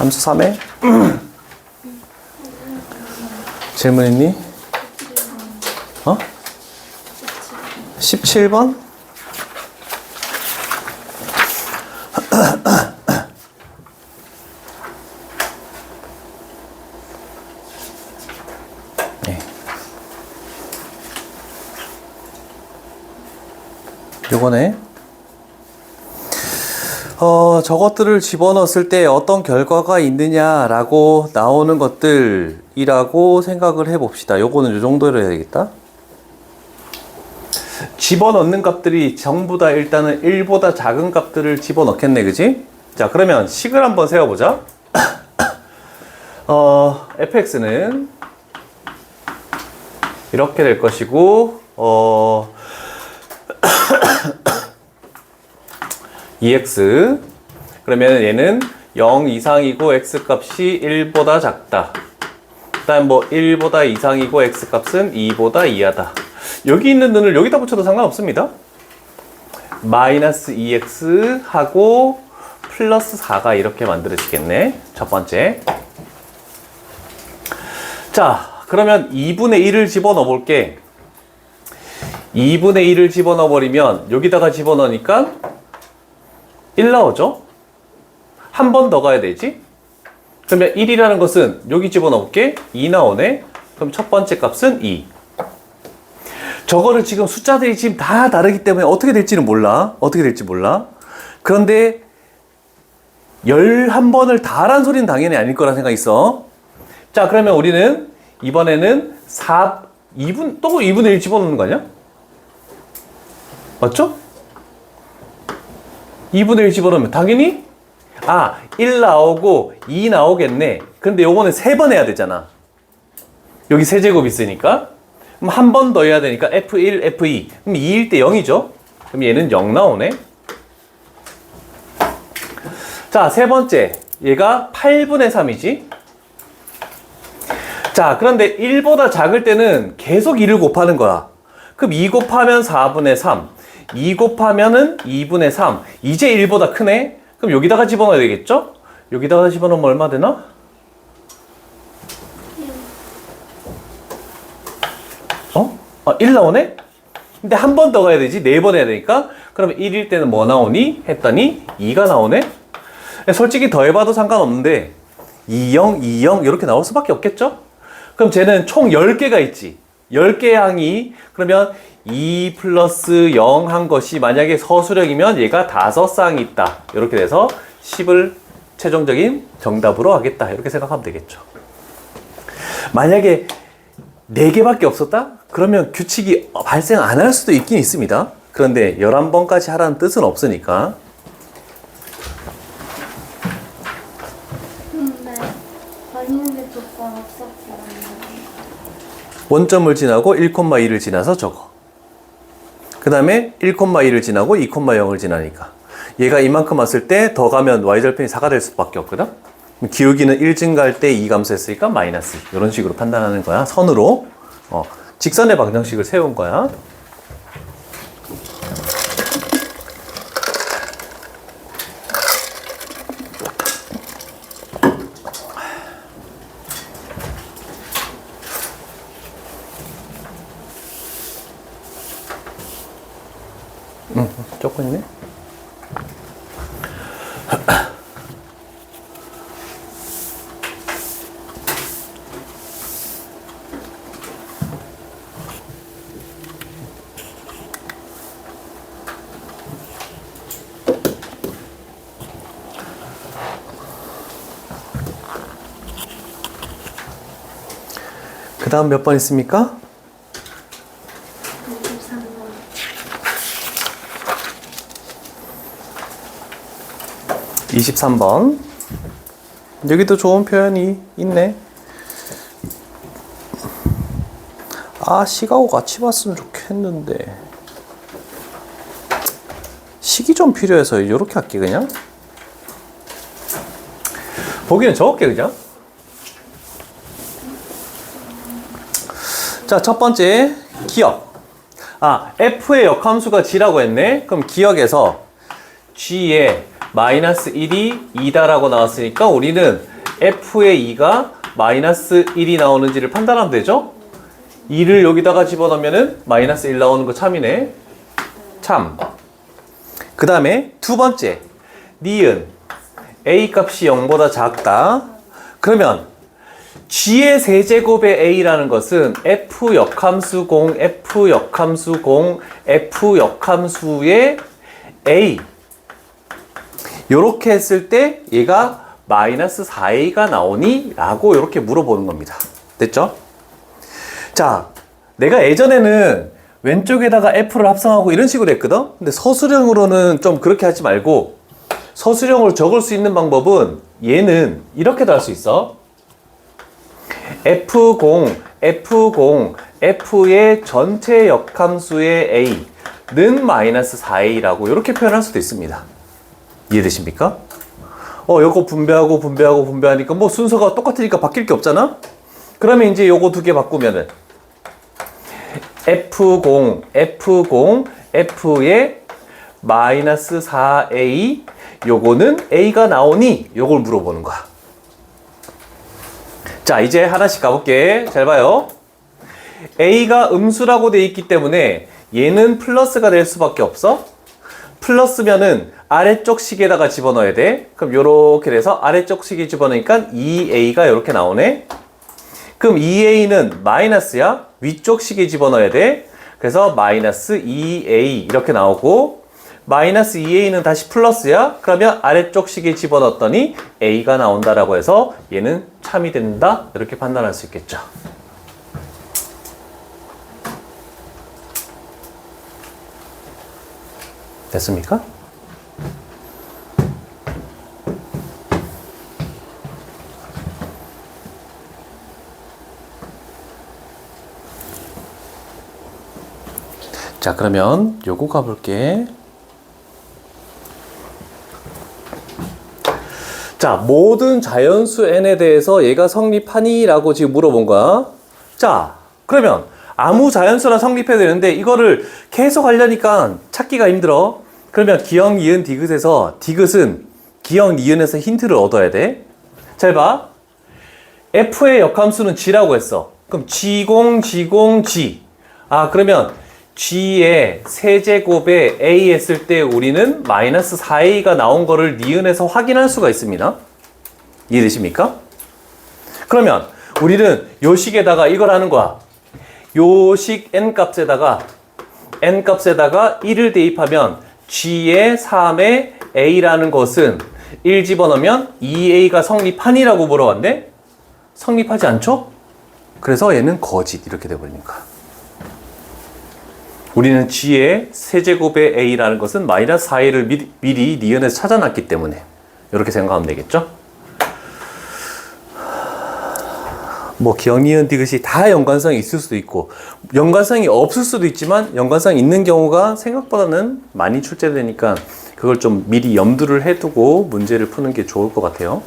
함수 3에 질문 있니? 어? 17번? 네. 요거네. 저것들을 집어넣었을 때 어떤 결과가 있느냐라고 나오는 것들이라고 생각을 해봅시다. 요거는 요 정도로 해야 되겠다. 집어넣는 값들이 전부 다 일단은 1보다 작은 값들을 집어넣겠네, 그지? 자, 그러면 식을 한번 세워보자. fx는 이렇게 될 것이고, 2x 그러면 얘는 0 이상이고 x 값이 1보다 작다. 그 다음 뭐 1보다 이상이고 x 값은 2보다 이하다. 여기 있는 눈을 여기다 붙여도 상관없습니다. 마이너스 2x 하고 플러스 4가 이렇게 만들어지겠네. 첫 번째. 자, 그러면 2분의 1을 집어넣어 볼게. 2분의 1을 집어넣어 버리면 여기다가 집어넣으니까 1 나오죠? 한 번 더 가야 되지? 그러면 1이라는 것은 여기 집어넣을게. 2 나오네. 그럼 첫 번째 값은 2. 저거를 지금 숫자들이 지금 다 다르기 때문에 어떻게 될지는 몰라. 어떻게 될지 몰라. 그런데 11번을 다란 소리는 당연히 아닐 거라 생각이 있어. 자, 그러면 우리는 이번에는 2분, 또 2분의 1 집어넣는 거 아니야? 맞죠? 2분의 1 집어넣으면 당연히 1 나오고 2 나오겠네. 근데 요거는 3번 해야 되잖아. 여기 세제곱 있으니까. 그럼 한 번 더 해야 되니까 F1, F2. 그럼 2일 때 0이죠. 그럼 얘는 0 나오네. 자, 세 번째. 얘가 8분의 3이지. 자, 그런데 1보다 작을 때는 계속 2를 곱하는 거야. 그럼 2 곱하면 4분의 3. 2 곱하면은 2분의 3. 이제 1보다 크네? 그럼 여기다가 집어넣어야 되겠죠? 여기다가 집어넣으면 얼마 되나? 어? 1 나오네? 근데 한 번 더 가야 되지. 4번 해야 되니까. 그러면 1일 때는 뭐 나오니? 했더니 2가 나오네? 솔직히 더해봐도 상관없는데 2, 0, 2, 0 이렇게 나올 수밖에 없겠죠? 그럼 쟤는 총 10개가 있지. 10개의 항이 그러면 2 플러스 0 한 것이 만약에 서술형이면 얘가 5쌍이 있다. 이렇게 돼서 10을 최종적인 정답으로 하겠다. 이렇게 생각하면 되겠죠. 만약에 4개밖에 없었다? 그러면 규칙이 발생 안 할 수도 있긴 있습니다. 그런데 11번까지 하라는 뜻은 없으니까. 근데 아닌데 조건 없었구나. 원점을 지나고 1,2를 지나서 적어. 그 다음에 1,2를 지나고 2,0을 지나니까 얘가 이만큼 왔을 때 더 가면 y절편이 4가 될 수밖에 없거든. 기울기는 1 증가할 때 2 감소했으니까 마이너스. 이런 식으로 판단하는 거야. 선으로 직선의 방정식을 세운 거야. 조금이네. 그 다음 몇 번 있습니까? 23번. 여기도 좋은 표현이 있네. 식하고 같이 봤으면 좋겠는데 식이 좀 필요해서 이렇게 할게. 그냥 보기는 적을게. 그냥 자, 첫 번째 기억. F의 역함수가 G라고 했네. 그럼 기억에서 G에 마이너스 1이 2다라고 나왔으니까 우리는 f의 2가 마이너스 1이 나오는지를 판단하면 되죠? 2를 여기다가 집어넣으면은 마이너스 1 나오는 거 참이네. 참. 그 다음에 두 번째, 니은 a 값이 0보다 작다. 그러면 g의 세제곱의 a라는 것은 f 역함수 공, f 역함수 공, f 역함수의 a. 요렇게 했을 때 얘가 마이너스 4a가 나오니? 라고 이렇게 물어보는 겁니다. 됐죠? 자, 내가 예전에는 왼쪽에다가 f를 합성하고 이런 식으로 했거든? 근데 서술형으로는 좀 그렇게 하지 말고 서술형으로 적을 수 있는 방법은 얘는 이렇게도 할 수 있어. f0, f0, f의 전체 역함수의 a는 마이너스 4a라고 이렇게 표현할 수도 있습니다. 이해되십니까? 요거 분배하니까 뭐 순서가 똑같으니까 바뀔 게 없잖아? 그러면 이제 요거 두 개 바꾸면은 F0, F의 마이너스 4A 요거는 A가 나오니? 요걸 물어보는 거야. 자, 이제 하나씩 가볼게. 잘 봐요. A가 음수라고 돼 있기 때문에 얘는 플러스가 될 수밖에 없어. 플러스면은 아래쪽 식에다가 집어넣어야 돼. 그럼 요렇게 돼서 아래쪽 식에 집어넣으니까 2A가 요렇게 나오네. 그럼 2A는 마이너스야. 위쪽 식에 집어넣어야 돼. 그래서 마이너스 2A 이렇게 나오고 마이너스 2A는 다시 플러스야. 그러면 아래쪽 식에 집어넣었더니 A가 나온다라고 해서 얘는 참이 된다. 이렇게 판단할 수 있겠죠. 됐습니까? 자, 그러면 요거 가볼게. 자, 모든 자연수 n에 대해서 얘가 성립하니? 라고 지금 물어본 거야. 자, 그러면 아무 자연수나 성립해야 되는데 이거를 계속 하려니까 찾기가 힘들어. 그러면 기역, 니은, 디귿에서 디귿은 기역, 니은에서 힌트를 얻어야 돼. 잘 봐. f의 역함수는 g라고 했어. 그럼 g0, g0, g. 아, 그러면 g의 세제곱에 a 했을 때 우리는 마이너스 4a가 나온 거를 니은에서 확인할 수가 있습니다. 이해되십니까? 그러면 우리는 요 식에다가 이걸 하는 거야. 요 식 n값에다가 1을 대입하면 g의 3의 a라는 것은 1 집어넣으면 2a가 성립하니라고 물어봤는데 성립하지 않죠? 그래서 얘는 거짓 이렇게 돼버리는 거야. 우리는 g의 세제곱의 a라는 것은 마이너스 4a를 미리 니은에서 찾아놨기 때문에 이렇게 생각하면 되겠죠? 뭐 기역, 니은, 디귿이 다 연관성이 있을 수도 있고 연관성이 없을 수도 있지만 연관성이 있는 경우가 생각보다는 많이 출제되니까 그걸 좀 미리 염두를 해두고 문제를 푸는 게 좋을 것 같아요.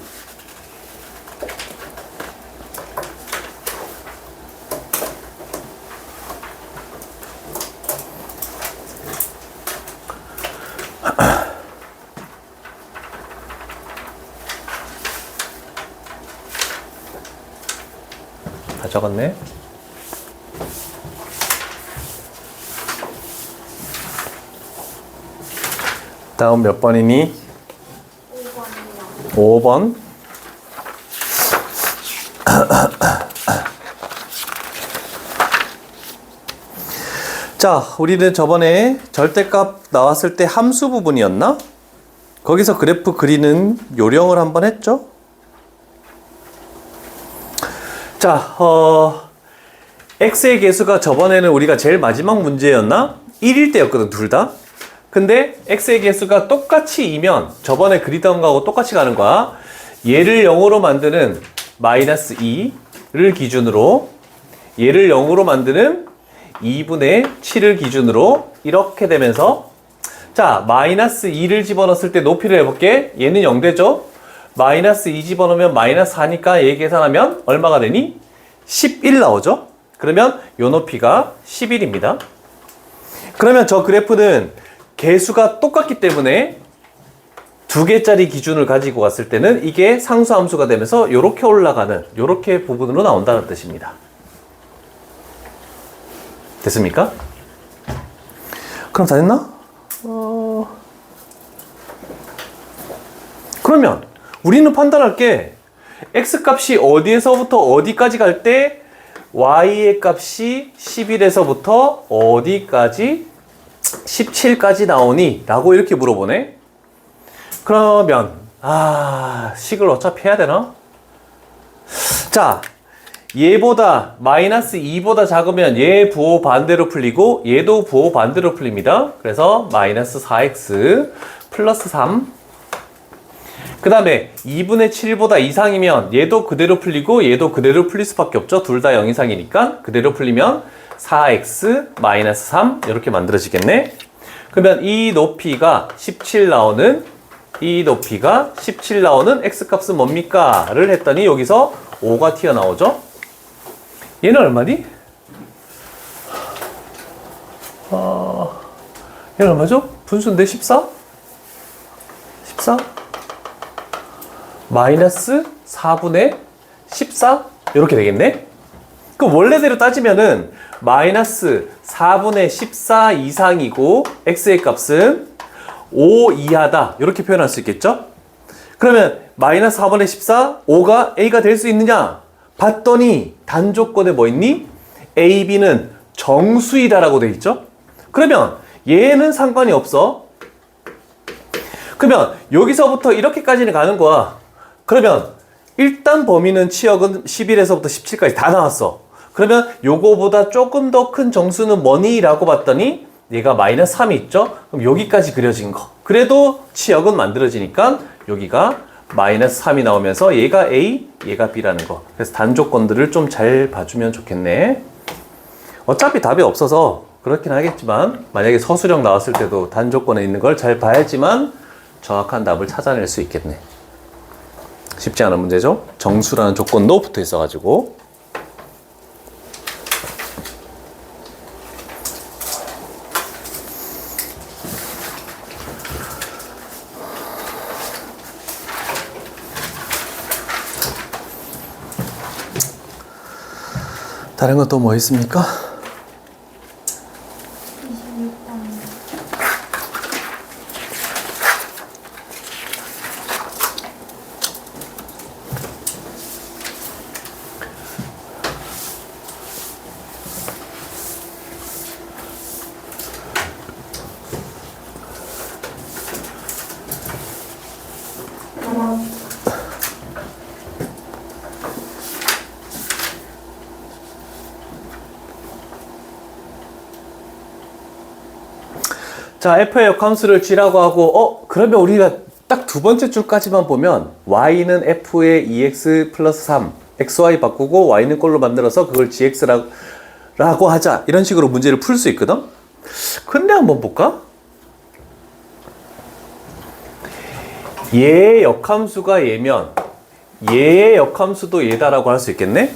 다 적었네. 다음 몇 번이니? 5번이요. 5번. 자, 우리는 저번에 절대값 나왔을 때 함수 부분이었나? 거기서 그래프 그리는 요령을 한번 했죠? 자, x의 개수가 저번에는 우리가 제일 마지막 문제였나? 1일 때였거든, 둘 다. 근데 x의 개수가 똑같이 2면 저번에 그리던 거하고 똑같이 가는 거야. 얘를 0으로 만드는 마이너스 2를 기준으로 얘를 0으로 만드는 2분의 7을 기준으로 이렇게 되면서 자, 마이너스 2를 집어넣었을 때 높이를 해볼게. 얘는 0 되죠? 마이너스 2 집어넣으면 마이너스 4니까 얘 계산하면 얼마가 되니? 11 나오죠? 그러면 요 높이가 11입니다. 그러면 저 그래프는 개수가 똑같기 때문에 두 개짜리 기준을 가지고 갔을 때는 이게 상수함수가 되면서 이렇게 올라가는 이렇게 부분으로 나온다는 뜻입니다. 됐습니까? 그럼 다 됐나? 그러면 우리는 판단할 게 x값이 어디에서부터 어디까지 갈 때 y의 값이 11에서부터 어디까지 17까지 나오니? 라고 이렇게 물어보네. 그러면 식을 어차피 해야 되나? 자, 얘보다 마이너스 2보다 작으면 얘 부호 반대로 풀리고 얘도 부호 반대로 풀립니다. 그래서 마이너스 4x 플러스 3. 그 다음에 2분의 7보다 이상이면 얘도 그대로 풀리고 얘도 그대로 풀릴 수밖에 없죠. 둘 다 0 이상이니까 그대로 풀리면 4x 마이너스 3 이렇게 만들어지겠네. 그러면 이 높이가 17 나오는 x값은 뭡니까? 를 했더니 여기서 5가 튀어나오죠. 얘는 얼마니? 얘는 얼마죠? 분수인데 14? 14? 마이너스 4분의 14? 이렇게 되겠네? 그럼 원래대로 따지면은 마이너스 4분의 14 이상이고 x의 값은 5 이하다 이렇게 표현할 수 있겠죠? 그러면 마이너스 4분의 14, 5가 a가 될 수 있느냐? 봤더니 단조건에 뭐 있니? a, b는 정수이다라고 돼 있죠? 그러면 얘는 상관이 없어. 그러면 여기서부터 이렇게까지는 가는 거야. 그러면 일단 범위는 치역은 11에서부터 17까지 다 나왔어. 그러면 요거보다 조금 더 큰 정수는 뭐니? 라고 봤더니 얘가 마이너스 3이 있죠? 그럼 여기까지 그려진 거. 그래도 치역은 만들어지니까 여기가 마이너스 3이 나오면서 얘가 A, 얘가 B라는 거. 그래서 단조건들을 좀 잘 봐주면 좋겠네. 어차피 답이 없어서 그렇긴 하겠지만 만약에 서술형 나왔을 때도 단조건에 있는 걸 잘 봐야지만 정확한 답을 찾아낼 수 있겠네. 쉽지 않은 문제죠? 정수라는 조건도 붙어 있어가지고. 다른 건 또 뭐 있습니까? 26번. 자, f의 역함수를 g라고 하고, 그러면 우리가 딱 두 번째 줄까지만 보면, y는 f의 2x 플러스 3, xy 바꾸고 y는 꼴로 만들어서 그걸 gx라고 하자. 이런 식으로 문제를 풀 수 있거든? 근데 한번 볼까? 얘의 역함수가 얘면, 얘의 역함수도 얘다라고 할 수 있겠네?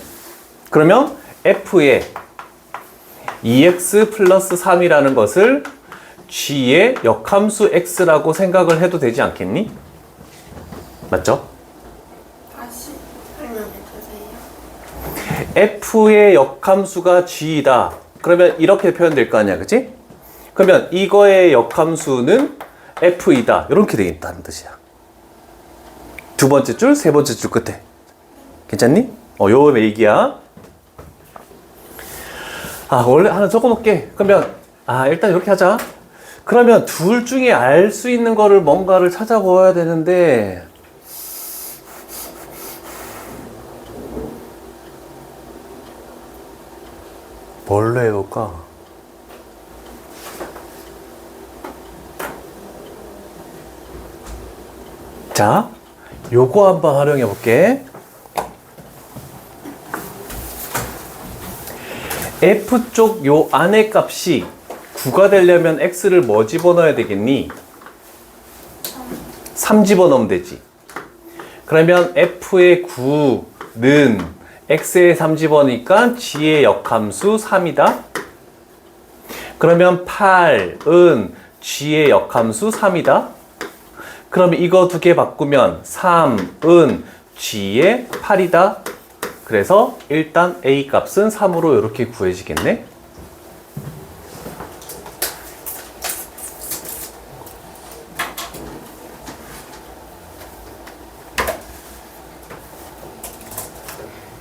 그러면 f의 2x 플러스 3이라는 것을 g의 역함수 x라고 생각을 해도 되지 않겠니? 맞죠? 다시 설명해주세요. f의 역함수가 g이다. 그러면 이렇게 표현될 거 아니야, 그치? 그러면 이거의 역함수는 f이다. 이렇게 되겠다는 뜻이야. 두 번째 줄, 세 번째 줄 끝에. 괜찮니? 요 얘기야. 원래 하나 적어놓을게. 그러면, 일단 이렇게 하자. 그러면 둘 중에 알 수 있는 거를 뭔가를 찾아보아야 되는데, 뭘로 해볼까? 자, 요거 한번 활용해 볼게. F쪽 요 안의 값이 9가 되려면 X를 뭐 집어넣어야 되겠니? 3 집어넣으면 되지. 그러면 F의 9는 X에 3 집어넣으니까 G의 역함수 3이다. 그러면 8은 G의 역함수 3이다. 그러면 이거 두 개 바꾸면 3은 G의 8이다. 그래서 일단 A 값은 3으로 이렇게 구해지겠네.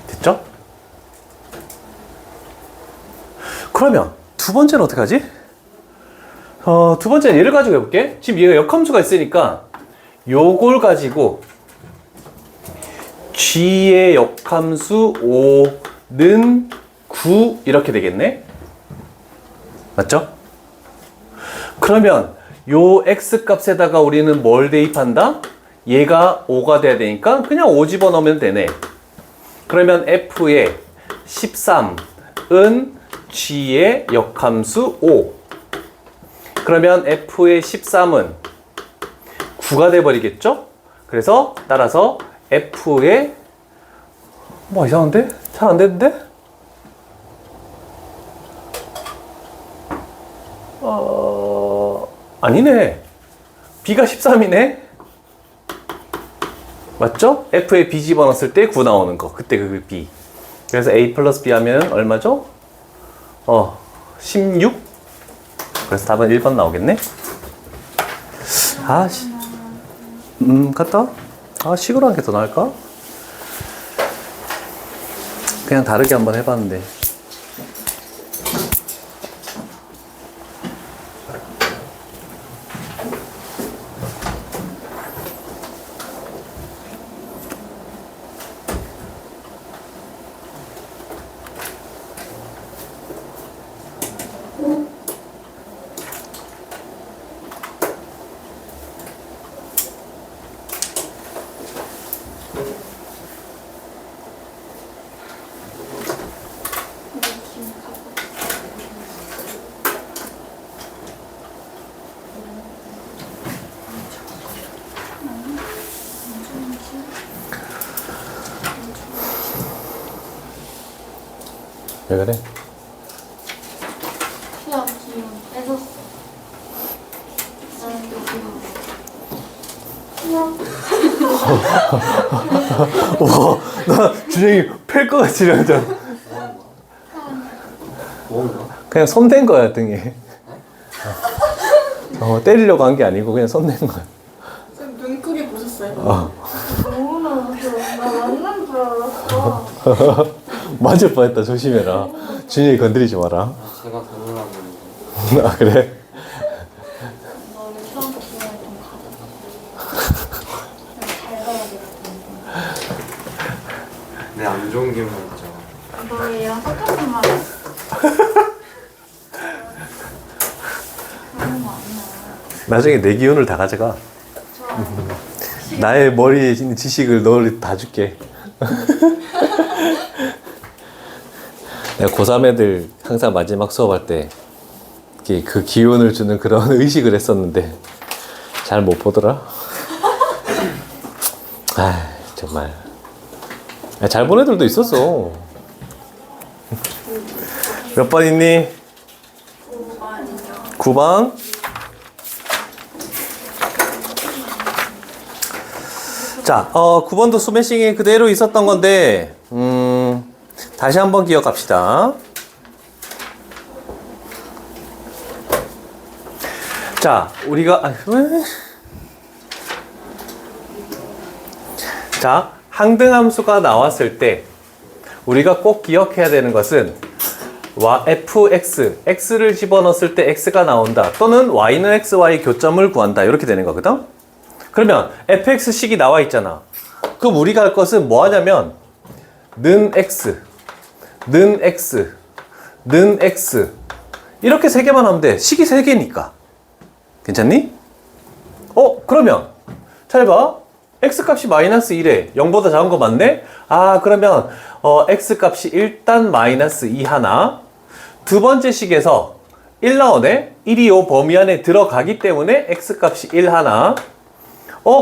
됐죠? 그러면 두 번째는 어떻게 하지? 두 번째는 얘를 가지고 해볼게. 지금 얘가 역함수가 있으니까 요걸 가지고 G의 역함수 5는 9 이렇게 되겠네. 맞죠? 그러면 요 X 값에다가 우리는 뭘 대입한다? 얘가 5가 돼야 되니까 그냥 5 집어넣으면 되네. 그러면 F의 13은 G의 역함수 5. 그러면 F의 13은 9가 돼버리겠죠? 그래서 따라서 F의 뭐 이상한데? 잘 안 되는데? 아니네. B가 13이네. 맞죠? F에 B 집어넣었을 때 9 나오는 거. 그때 그 B. 그래서 A 플러스 B 하면 얼마죠? 16? 그래서 답은 1번 나오겠네. 갔다? 식으로 하는 게 더 나을까? 그냥 다르게 한번 해봤는데. 왜 그래? 수학 기운 뺏었어. 나는 또 기운. 와, 나 준영이 팰 것 같지, 완전. 그냥 손댄 거야, 등에. 때리려고 한 게 아니고 그냥 손댄 거야. 쌤 눈 크게 보셨어요? 너무나 무서워. 나 맞는 줄 알았어. 맞을 뻔했다, 조심해라. 준영이 건드리지 마라. 제가 더 놀랐는데. 아, 그래? 너는 수학 기운을 좀 가져가. 잘 가야겠다. 네, 안 좋은 기분 있죠. 너 얘랑 똑같은 말 했어. 그런 거 아니야. 나중에 내 기운을 다 가져가. 나의 머리에 있는 지식을 너를 다 줄게. 내가 고3 애들 항상 마지막 수업할 때 그 기운을 주는 그런 의식을 했었는데 잘 못 보더라. 아, 정말. 잘 본 애들도 있었어. 몇 번 있니? 5번이요. 9번. 자, 9번도 스매싱이 그대로 있었던 건데, 다시 한번 기억합시다. 자, 우리가, 자, 항등함수가 나왔을 때, 우리가 꼭 기억해야 되는 것은, fx, x를 집어넣었을 때 x가 나온다. 또는 y는 xy 교점을 구한다. 이렇게 되는 거거든? 그러면 fx식이 나와 있잖아. 그럼 우리가 할 것은 뭐 하냐면, 는 x, 는 x, 는 x. 이렇게 세 개만 하면 돼. 식이 세 개니까. 괜찮니? 그러면, 잘 봐. x 값이 마이너스 1에 0보다 작은 거 맞네? 그러면, x 값이 일단 마이너스 2 하나. 두 번째 식에서 1 나오네? 1이 요 범위 안에 들어가기 때문에 x 값이 1 하나.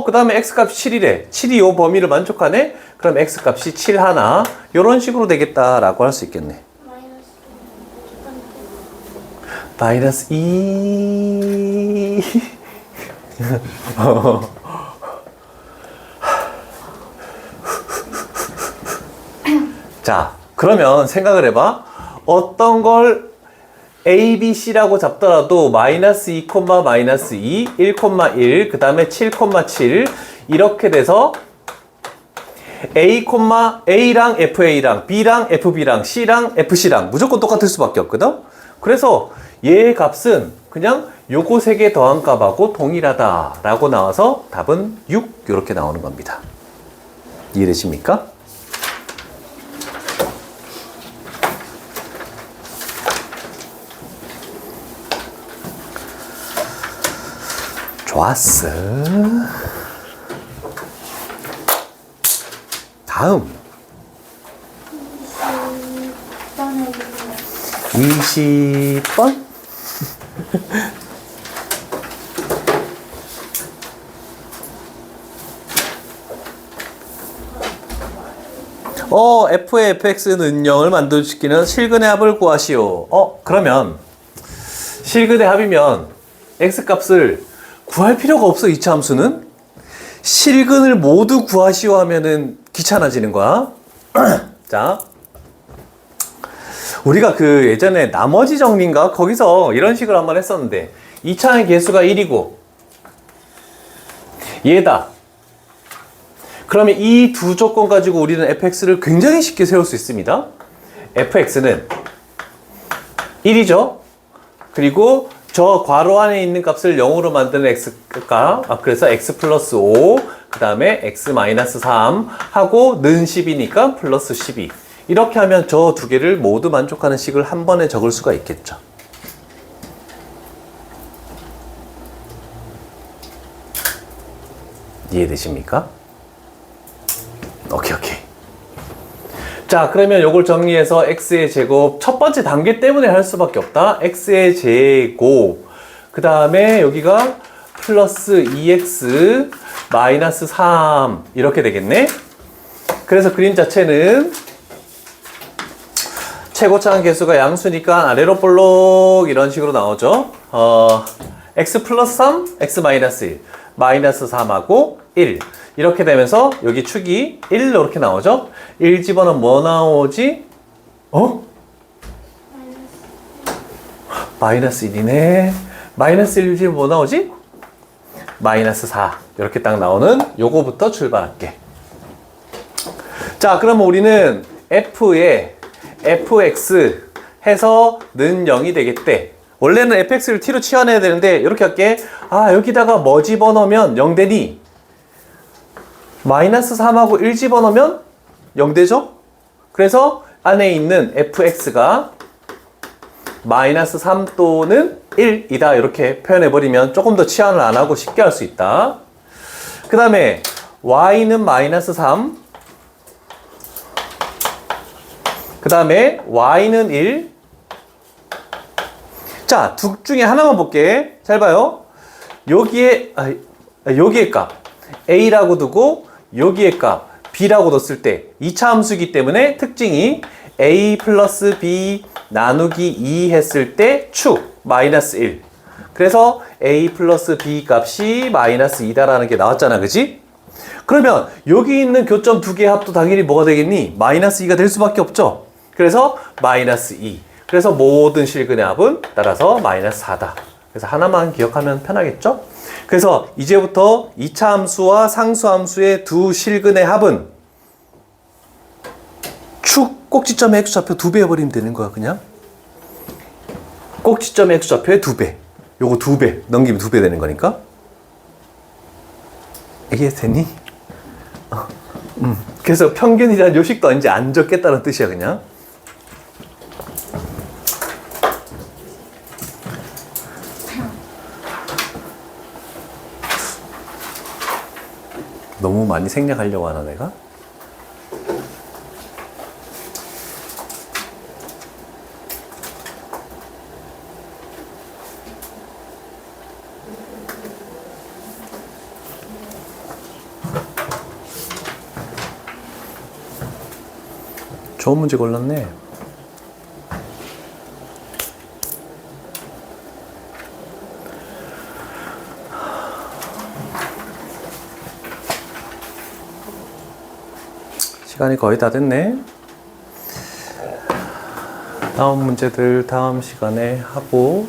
그 다음에 x 값이 7이래. 7이 요 범위를 만족하네? 그럼 x 값이 7 하나. 요런 식으로 되겠다라고 할 수 있겠네. 마이너스 2. 자, 그러면 생각을 해봐. 어떤 걸 A, B, C라고 잡더라도 마이너스 2, 마이너스 2, 1, 1, 그 다음에 7, 7 이렇게 돼서 A랑 FA랑 B랑 FB랑 C랑 FC랑 무조건 똑같을 수밖에 없거든. 그래서 얘의 값은 그냥 요거 3개 더한 값하고 동일하다 라고 나와서 답은 6 이렇게 나오는 겁니다. 이해되십니까? 좋았어. 다음 20번 f의 fx는 0을 만들어주기는 실근의 합을 구하시오. 그러면 실근의 합이면 x값을 구할 필요가 없어. 이차 함수는 실근을 모두 구하시오 하면은 귀찮아지는 거야. 자, 우리가 그 예전에 나머지 정리인가 거기서 이런 식으로 한번 했었는데 2차의 개수가 1이고 얘다. 그러면 이 두 조건 가지고 우리는 fx를 굉장히 쉽게 세울 수 있습니다. fx는 1이죠. 그리고 저 괄호 안에 있는 값을 0으로 만드는 x가, 그래서 x 플러스 5, 그 다음에 x 마이너스 3 하고 는 10이니까 플러스 12. 이렇게 하면 저 두 개를 모두 만족하는 식을 한 번에 적을 수가 있겠죠. 이해되십니까? 오케이. 자, 그러면 요걸 정리해서 x의 제곱 첫 번째 단계 때문에 할 수밖에 없다. x의 제곱 그 다음에 여기가 플러스 2x 마이너스 3 이렇게 되겠네. 그래서 그림 자체는 최고차항 개수가 양수니까 아래로 볼록 이런 식으로 나오죠. x 플러스 3, x 마이너스 1, 마이너스 3하고 1 이렇게 되면서 여기 축이 1 이렇게 나오죠. 1 집어넣으면 뭐 나오지? 마이너스 1이네. 마이너스 1 집으면 뭐 나오지? 마이너스 4 이렇게 딱 나오는 요거부터 출발할게. 자, 그러면 우리는 f에 fx 해서 는 0이 되겠대. 원래는 fx를 t로 치환해야 되는데 이렇게 할게. 여기다가 뭐 집어넣으면 0 되니? 마이너스 3하고 1 집어넣으면 0 되죠? 그래서 안에 있는 fx가 마이너스 3 또는 1이다 이렇게 표현해버리면 조금 더 치환을 안 하고 쉽게 할 수 있다. 그 다음에 y는 마이너스 3, 그 다음에 y는 1. 자, 둘 중에 하나만 볼게. 잘 봐요. 여기에 값 a라고 두고 여기에 값 b라고 뒀을 때 2차 함수이기 때문에 특징이 a 플러스 b 나누기 2 했을 때 축 마이너스 1. 그래서 a 플러스 b 값이 마이너스 2다라는 게 나왔잖아. 그지? 그러면 여기 있는 교점 두 개의 합도 당연히 뭐가 되겠니? 마이너스 2가 될 수밖에 없죠. 그래서 마이너스 2. 그래서 모든 실근의 합은 따라서 마이너스 4다. 그래서 하나만 기억하면 편하겠죠? 그래서 이제부터 2차 함수와 상수 함수의 두 실근의 합은 축 꼭지점의 x좌표 2배 해버리면 되는 거야. 그냥 꼭지점의 x좌표의 2배. 요거 2배 넘기면 2배 되는 거니까. 이게 되니? 그래서 평균이라는 요식도 이제 안 적겠다는 뜻이야. 그냥 너무 많이 생략하려고 하나 내가? 좋은 문제 골랐네. 시간이 거의 다 됐네. 다음 문제들 다음 시간에 하고